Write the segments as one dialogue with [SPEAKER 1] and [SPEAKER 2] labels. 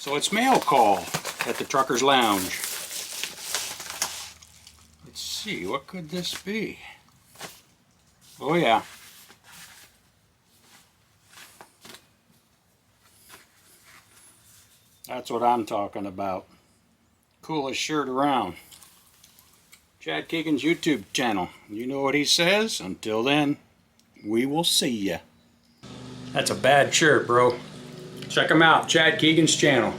[SPEAKER 1] So it's mail call at the Trucker's Lounge. Let's see, what could this be? Oh yeah. That's what I'm talking about. Coolest shirt around. Chad Keegan's YouTube channel. You know what he says? Until then, we will see ya. That's a bad shirt, bro. Check him out, Chad Keegan's channel.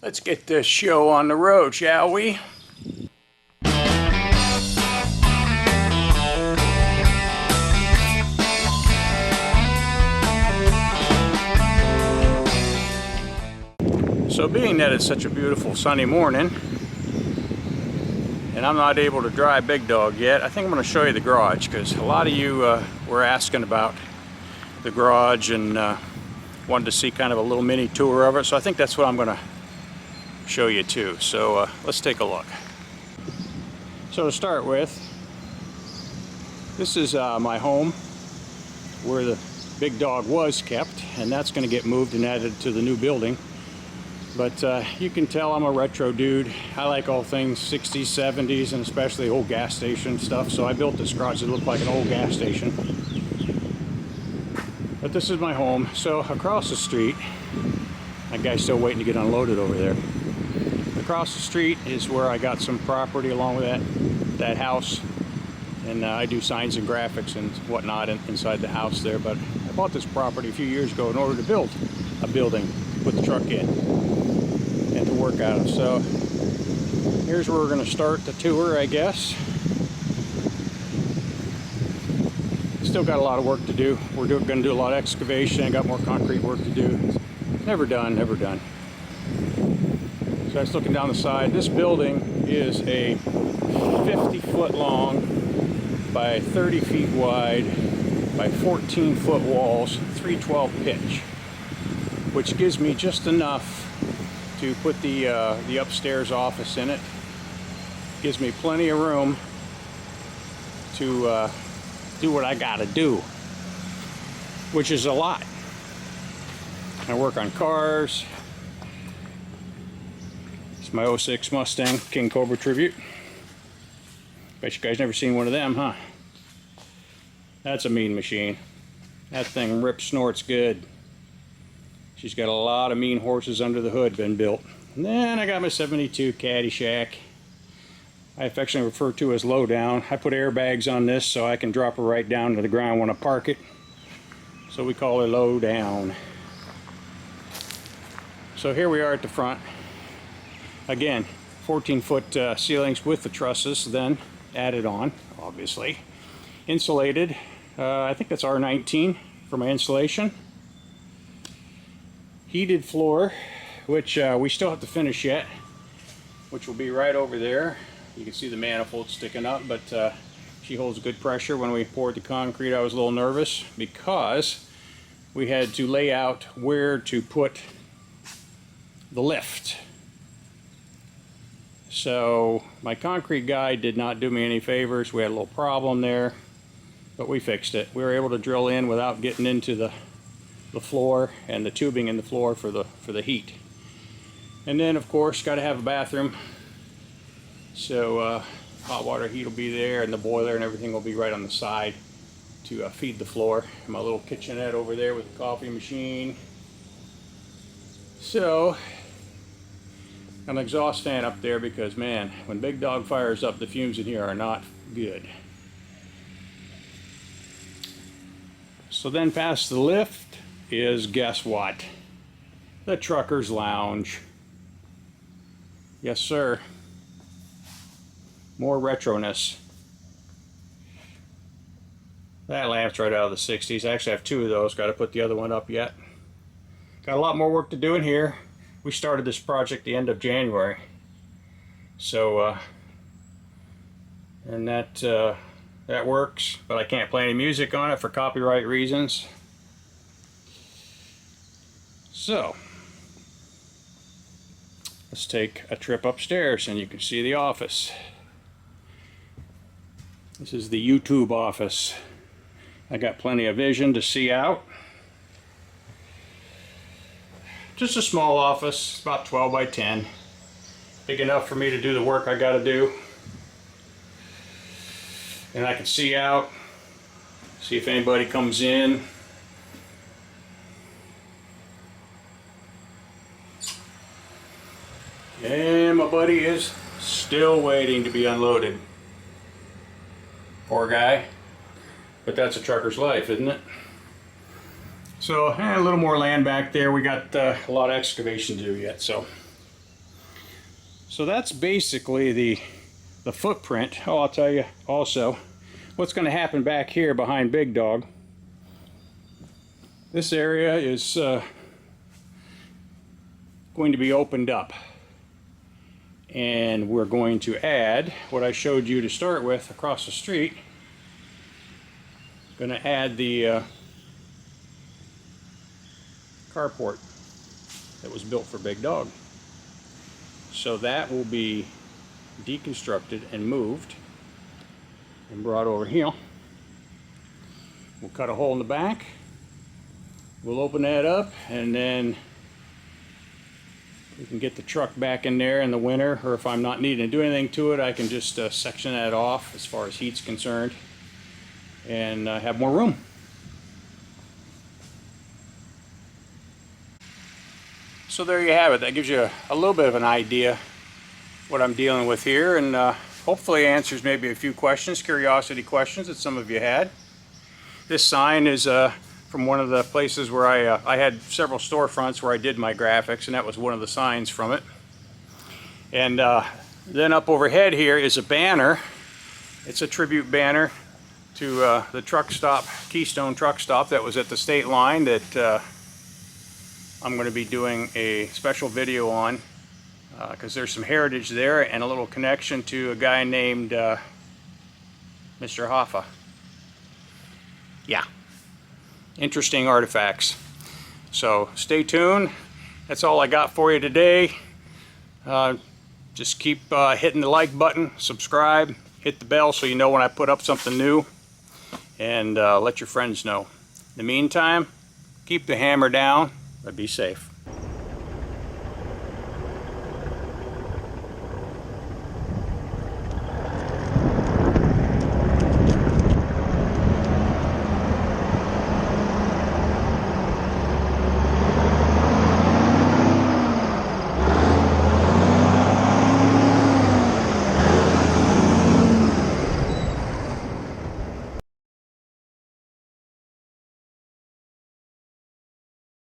[SPEAKER 1] Let's get this show on the road, shall we? So being that it's such a beautiful sunny morning and I'm not able to drive BigDawg yet, I think I'm going to show you the garage, because a lot of you were asking about the garage and wanted to see kind of a little mini tour of it, so I think that's what I'm going to show you too. So let's take a look. So to start with, this is my home where the BigDawg was kept, and that's going to get moved and added to the new building. But you can tell I'm a retro dude. I like all things 60s, 70s, and especially old gas station stuff. So I built this garage that looked like an old gas station. But this is my home. So across the street, that guy's still waiting to get unloaded over there. Across the street is where I got some property along with that house. And I do signs and graphics and whatnot inside the house there. But I bought this property a few years ago in order to build a building to put the truck in and to work out of. So here's where we're going to start the tour, I guess. Still got a lot of work to do. We're going to do a lot of excavation. I got more concrete work to do. Never done, never done. So I was looking down the side. This building is a 50-foot long by 30 feet wide by 14-foot walls, 312 pitch, which gives me just enough to put the upstairs office in it. Gives me plenty of room to do what I gotta do, which is a lot. I work on cars. It's my '06 Mustang King Cobra Tribute. Bet you guys never seen one of them, huh? That's a mean machine. That thing rips, snorts good. She's got a lot of mean horses under the hood been built. And then I got my 72 Caddyshack. I affectionately refer to as low down. I put airbags on this so I can drop her right down to the ground when I park it. So we call her low down. So here we are at the front. Again, 14-foot ceilings with the trusses then added on, obviously. Insulated. I think that's R19 for my insulation. Heated floor, which we still have to finish yet, which will be right over there. You can see the manifold sticking up, but she holds good pressure. When we poured the concrete, I was a little nervous because we had to lay out where to put the lift. So my concrete guy did not do me any favors. We had a little problem there, but we fixed it. We were able to drill in without getting into the floor and the tubing in the floor for the heat. And then of course got to have a bathroom, so hot water heat will be there, and the boiler and everything will be right on the side to feed the floor. And my little kitchenette over there with the coffee machine. So an exhaust fan up there because, man, when BigDawg fires up, the fumes in here are not good. So then past the lift is, guess what? The Trucker's Lounge. Yes, sir. More retroness. That lamp's right out of the 60s. I actually have two of those. Got to put the other one up yet. Got a lot more work to do in here. We started this project the end of January. So, and that works, but I can't play any music on it for copyright reasons. So, let's take a trip upstairs and you can see the office. This is the YouTube office. I got plenty of vision to see out. Just a small office, about 12 by 10. Big enough for me to do the work I gotta do. And I can see out, see if anybody comes in. And my buddy is still waiting to be unloaded. Poor guy. But that's a trucker's life, isn't it? So, a little more land back there. We got a lot of excavation to do yet. So that's basically the footprint. Oh, I'll tell you also what's going to happen back here behind BigDawg. This area is going to be opened up. And we're going to add what I showed you to start with across the street. Going to add the carport that was built for BigDawg. So that will be deconstructed and moved and brought over here. We'll cut a hole in the back. We'll open that up and then we can get the truck back in there in the winter, or if I'm not needing to do anything to it, I can just section that off as far as heat's concerned and have more room. So there you have it. That gives you a little bit of an idea what I'm dealing with here, and hopefully answers maybe a few questions, curiosity questions that some of you had. This sign is from one of the places where I had several storefronts where I did my graphics, and that was one of the signs from it. And then up overhead here is a banner. It's a tribute banner to the truck stop, Keystone truck stop that was at the state line that I'm going to be doing a special video on because there's some heritage there and a little connection to a guy named Mr. Hoffa. Yeah. Interesting artifacts. So stay tuned. That's all I got for you today. Just keep hitting the like button, subscribe, hit the bell so you know when I put up something new, and let your friends know. In the meantime, keep the hammer down, but be safe.